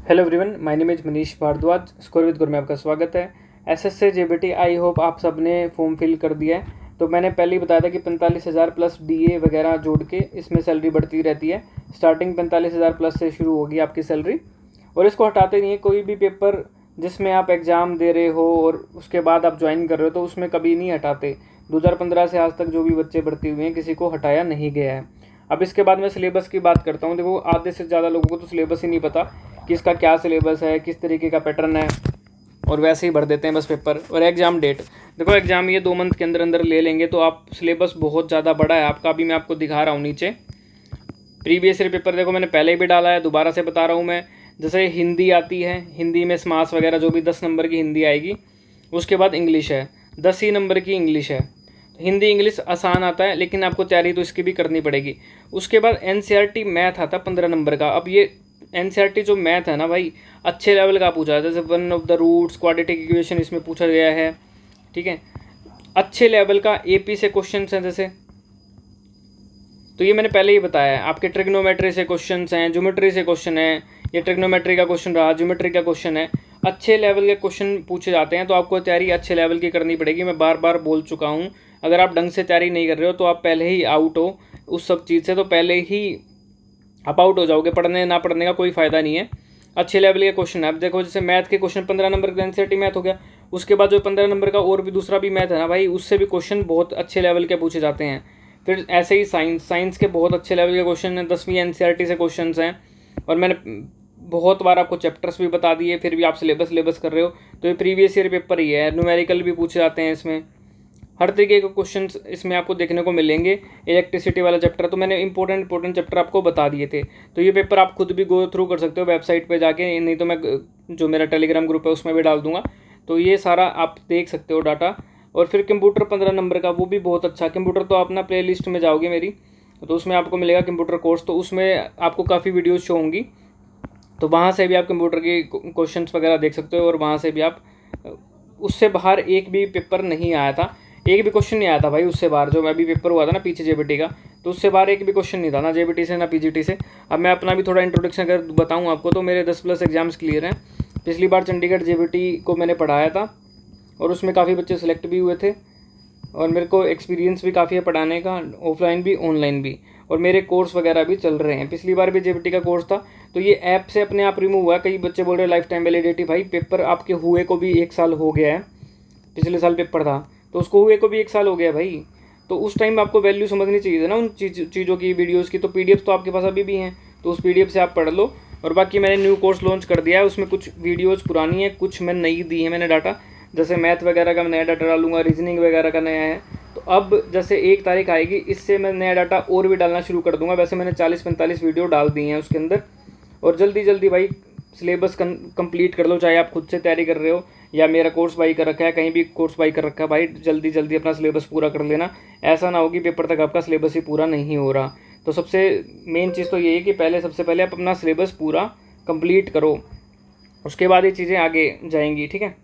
Hello everyone, my name is Manish Bhardwaj. Score with गुर में आपका स्वागत है। एसएससी जेबीटी, आई होप आप सब ने फॉर्म फिल कर दिया है। तो मैंने पहले ही बताया था कि 45,000 प्लस डीए वगैरह जोड़ के इसमें सैलरी बढ़ती रहती है। स्टार्टिंग 45,000 प्लस से शुरू होगी आपकी सैलरी, और इसको हटाते नहीं है। कोई भी पेपर जिसमें आप एग्ज़ाम दे रहे हो और उसके बाद आप ज्वाइन कर रहे हो तो उसमें कभी नहीं हटाते। 2015 से आज तक जो भी बच्चे भर्ती हुए हैं किसी को हटाया नहीं गया है। अब इसके बाद मैं सिलेबस की बात करता हूँ। देखो, आधे से ज़्यादा लोगों को तो सिलेबस ही नहीं पता कि इसका क्या सिलेबस है, किस तरीके का पैटर्न है, और वैसे ही भर देते हैं बस पेपर। और एग्ज़ाम डेट, देखो एग्ज़ाम ये 2 मंथ के अंदर अंदर ले लेंगे तो आप सिलेबस बहुत ज़्यादा बड़ा है आपका। अभी मैं आपको दिखा रहा हूँ नीचे प्रीवियस ईयर पेपर। देखो मैंने पहले भी डाला है, दोबारा से बता रहा हूँ मैं। जैसे हिंदी आती है, हिंदी में समास वगैरह जो भी 10 नंबर की हिंदी आएगी। उसके बाद इंग्लिश है, 10 ही नंबर की इंग्लिश है। हिंदी इंग्लिश आसान आता है, लेकिन आपको तैयारी तो इसकी भी करनी पड़ेगी। उसके बाद एनसीईआरटी मैथ आता है 15 नंबर का। अब ये एनसीईआरटी जो मैथ है ना भाई, अच्छे लेवल का पूछा है। जैसे one of the roots, quadratic equation इसमें पूछा गया है, ठीक है। अच्छे लेवल का एपी से क्वेश्चन हैं जैसे, तो ये मैंने पहले ही बताया है। आपके ट्रिग्नोमेट्री से क्वेश्चन हैं, ज्योमेट्री से क्वेश्चन है। ये ट्रिग्नोमेट्री का क्वेश्चन रहा, ज्योमेट्री का क्वेश्चन है। अच्छे लेवल के क्वेश्चन पूछे जाते हैं, तो आपको तैयारी अच्छे लेवल की करनी पड़ेगी। मैं बार बार बोल चुका हूँ, अगर आप ढंग से तैयारी नहीं कर रहे हो तो आप पहले ही आउट हो उस सब चीज़ से। तो पहले ही आप आउट हो जाओगे। पढ़ने ना पढ़ने का कोई फ़ायदा नहीं है। अच्छे लेवल के क्वेश्चन है। अब देखो, जैसे मैथ के क्वेश्चन 15 नंबर का एनसीईआरटी मैथ हो गया। उसके बाद जो 15 नंबर का और भी दूसरा भी मैथ है ना भाई, उससे भी क्वेश्चन बहुत अच्छे लेवल के पूछे जाते हैं। फिर ऐसे ही साइंस के बहुत अच्छे लेवल के क्वेश्चन हैं। 10वीं एनसीईआरटी से क्वेश्चन हैं, और मैंने बहुत बार आपको चैप्टर्स भी बता दिए, फिर भी आप सिलेबस कर रहे हो। तो ये प्रीवियस ईयर पेपर ही है। न्यूमेरिकल भी पूछे जाते हैं इसमें, हर तरीके के क्वेश्चन इसमें आपको देखने को मिलेंगे। इलेक्ट्रिसिटी वाला चैप्टर तो मैंने इंपॉर्टेंट चैप्टर आपको बता दिए थे। तो ये पेपर आप खुद भी गो थ्रू कर सकते हो वेबसाइट पे जाके, नहीं तो मैं जो मेरा टेलीग्राम ग्रुप है उसमें भी डाल दूंगा। तो ये सारा आप देख सकते हो डाटा। और फिर कंप्यूटर 15 नंबर का, वो भी बहुत अच्छा। कंप्यूटर तो आप ना प्ले लिस्ट में जाओगे मेरी, तो उसमें आपको मिलेगा कंप्यूटर कोर्स। तो उसमें आपको काफ़ी वीडियोज़ शो होंगी, तो वहाँ से भी आप कंप्यूटर के क्वेश्चन वगैरह देख सकते हो। और वहाँ से भी आप, उससे बाहर एक भी पेपर नहीं आया था, एक भी क्वेश्चन नहीं आया था भाई उससे बाहर। जो अभी पेपर हुआ था ना पीछे जेबीटी का, तो उससे बाहर एक भी क्वेश्चन नहीं था, ना जेबीटी से ना पीजीटी से। अब मैं अपना भी थोड़ा इंट्रोडक्शन अगर बताऊँ आपको, तो मेरे 10+ एग्जाम्स क्लियर हैं। पिछली बार चंडीगढ़ जेबीटी को मैंने पढ़ाया था, और उसमें काफ़ी बच्चे सेलेक्ट भी हुए थे, और मेरे को एक्सपीरियंस भी काफ़ी है पढ़ाने का, ऑफलाइन भी ऑनलाइन भी। और मेरे कोर्स वगैरह भी चल रहे हैं। पिछली बार भी जेबीटी का कोर्स था, तो ये ऐप से अपने आप रिमूव हुआ। कई बच्चे बोल रहे हैं लाइफ टाइम वैलिडिटी। भाई पेपर आपके हुए को भी 1 साल हो गया है। पिछले साल पेपर था, तो उसको हुए को भी 1 साल हो गया भाई। तो उस टाइम आपको वैल्यू समझनी चाहिए था ना उन चीज़ों की, वीडियोज़ की। तो पीडीएफ तो आपके पास अभी भी हैं, तो उस पीडीएफ से आप पढ़ लो। और बाकी मैंने न्यू कोर्स लॉन्च कर दिया है, उसमें कुछ वीडियोज़ पुरानी है, कुछ मैं नई दी है मैंने डाटा। जैसे मैथ वगैरह का मैं नया डाटा डालूंगा, रीजनिंग वगैरह का नया है। तो अब जैसे 1 तारीख आएगी, इससे मैं नया डाटा और भी डालना शुरू कर दूंगा। वैसे मैंने 40-45 वीडियो डाल दी हैं उसके अंदर। और जल्दी जल्दी भाई सिलेबस कंप्लीट कर लो, चाहे आप खुद से तैयारी कर रहे हो या मेरा कोर्स बाई कर रखा है, कहीं भी कोर्स बाई कर रखा है। भाई जल्दी जल्दी अपना सिलेबस पूरा कर लेना। ऐसा ना हो कि पेपर तक आपका सिलेबस ही पूरा नहीं हो रहा। तो सबसे मेन चीज़ तो ये है कि सबसे पहले आप अपना सिलेबस पूरा कंप्लीट करो, उसके बाद ये चीज़ें आगे जाएंगी, ठीक है।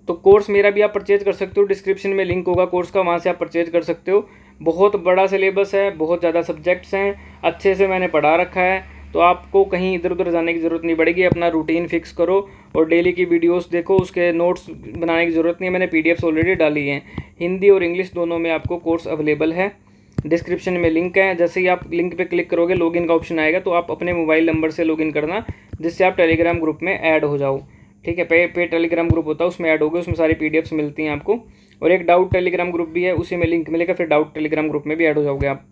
तो कोर्स मेरा भी आप परचेज कर सकते हो, डिस्क्रिप्शन में लिंक होगा कोर्स का, वहाँ से आप परचेज कर सकते हो। बहुत बड़ा सिलेबस है, बहुत ज़्यादा सब्जेक्ट्स हैं, अच्छे से मैंने पढ़ा रखा है। तो आपको कहीं इधर उधर जाने की ज़रूरत नहीं पड़ेगी। अपना रूटीन फिक्स करो और डेली की वीडियोस देखो, उसके नोट्स बनाने की ज़रूरत नहीं है। मैंने पीडीएफ्स ऑलरेडी डाली हैं, हिंदी और इंग्लिश दोनों में आपको कोर्स अवेलेबल है। डिस्क्रिप्शन में लिंक है, जैसे ही आप लिंक पे क्लिक करोगे लॉगिन का ऑप्शन आएगा, तो आप अपने मोबाइल नंबर से लॉगिन करना, जिससे आप टेलीग्राम ग्रुप में ऐड हो जाओ, ठीक है। पे टेलीग्राम ग्रुप होता है, उसमें ऐड हो गए, उसमें सारी पीडीएफ्स मिलती हैं आपको। और एक डाउट टेलीग्राम ग्रुप भी है, उसी में लिंक मिलेगा, फिर डाउट टेलीग्राम ग्रुप में भी ऐड हो जाओगे आप,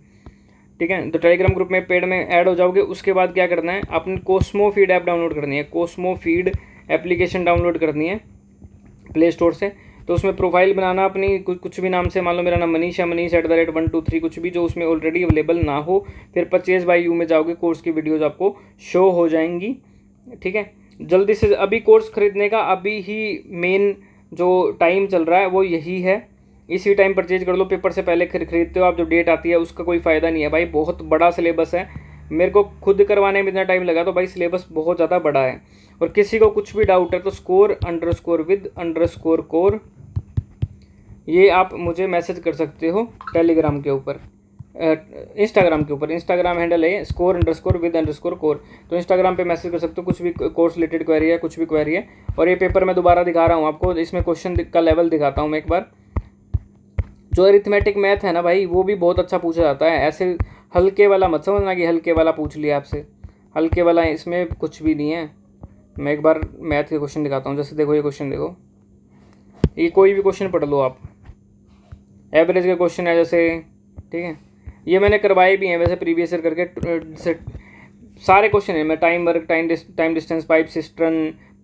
ठीक है। तो टेलीग्राम ग्रुप में पेड में ऐड हो जाओगे। उसके बाद क्या करना है, अपनी कोस्मो फीड ऐप डाउनलोड करनी है। कोस्मो फीड एप्लीकेशन डाउनलोड करनी है प्ले स्टोर से। तो उसमें प्रोफाइल बनाना अपनी, कुछ भी नाम से, मान लो मेरा नाम मनीष है, manish@123 कुछ भी, जो उसमें ऑलरेडी अवेलेबल ना हो। फिर परचेज बाय यू में जाओगे, कोर्स की वीडियोज़ आपको शो हो जाएंगी, ठीक है। जल्दी से अभी कोर्स खरीदने का अभी ही मेन जो टाइम चल रहा है वो यही है। इसी टाइम परचेज कर लो, पेपर से पहले खरीदते हो आप, जो डेट आती है उसका कोई फ़ायदा नहीं है भाई। बहुत बड़ा सिलेबस है, मेरे को खुद करवाने में इतना टाइम लगा, तो भाई सिलेबस बहुत ज़्यादा बड़ा है। और किसी को कुछ भी डाउट है तो score_with_core ये आप मुझे मैसेज कर सकते हो टेलीग्राम के ऊपर, इंस्टाग्राम के ऊपर, इंस्टाग्राम हैंडल है score_with_core। तो इंस्टाग्राम पे मैसेज कर सकते हो, कुछ भी कोर्स रिलेटेड क्वेरी है, कुछ भी क्वेरी है। और ये पेपर मैं दोबारा दिखा रहा हूँ आपको, इसमें क्वेश्चन का लेवल दिखाता हूँ मैं एक बार। जो अरिथमेटिक मैथ है ना भाई, वो भी बहुत अच्छा पूछा जाता है। ऐसे हल्के वाला मत समझना कि हल्के वाला पूछ लिया आपसे, हल्के वाला इसमें कुछ भी नहीं है। मैं एक बार मैथ के क्वेश्चन दिखाता हूँ। जैसे देखो ये क्वेश्चन देखो, ये कोई भी क्वेश्चन पढ़ लो आप, एवरेज के क्वेश्चन है जैसे, ठीक है। ये मैंने करवाए भी हैं वैसे प्रीवियस ईयर करके से सारे क्वेश्चन हैं। मैं time work, time distance, pipe system,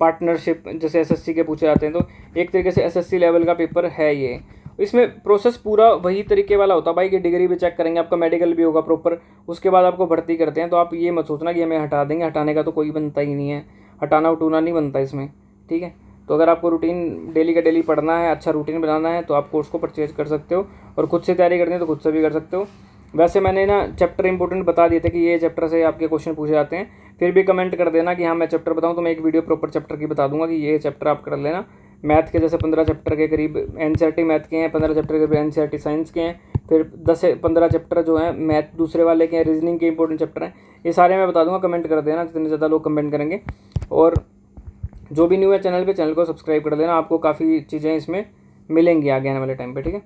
partnership जैसे एसएससी के पूछे जाते हैं। तो एक तरीके से एसएससी लेवल का पेपर है ये। इसमें प्रोसेस पूरा वही तरीके वाला होता है भाई कि डिग्री भी चेक करेंगे, आपका मेडिकल भी होगा प्रॉपर, उसके बाद आपको भर्ती करते हैं। तो आप ये मत सोचना कि हमें हटा देंगे, हटाने का तो कोई बनता ही नहीं है, हटाना उटूना नहीं बनता इसमें, ठीक है। तो अगर आपको रूटीन डेली का डेली पढ़ना है, अच्छा रूटीन बनाना है, तो आप कोर्स को परचेज कर सकते हो। और खुद से तैयारी करनी है तो खुद से भी कर सकते हो। वैसे मैंने ना चैप्टर इंपॉर्टेंट बता दिए थे कि ये चैप्टर से आपके क्वेश्चन पूछे जाते हैं। फिर भी कमेंट कर देना कि हाँ मैं चैप्टर बताऊँ, तो मैं एक वीडियो प्रॉपर चैप्टर की बता दूंगा कि ये चैप्टर आप कर लेना। मैथ के जैसे 15 चैप्टर के करीब एनसीईआरटी मैथ के हैं, 15 चैप्टर के करीब एनसीईआरटी साइंस के हैं, फिर 10 से 15 चैप्टर जो हैं मैथ दूसरे वाले के हैं, रीजनिंग के इंपॉर्टेंट चैप्टर हैं। ये सारे मैं बता दूंगा, कमेंट कर देना जितने ज़्यादा लोग कमेंट करेंगे। और जो भी न्यू है चैनल पे, चैनल को सब्सक्राइब कर देना, आपको काफ़ी चीज़ें इसमें मिलेंगी आगे आने वाले टाइम पे, ठीक है।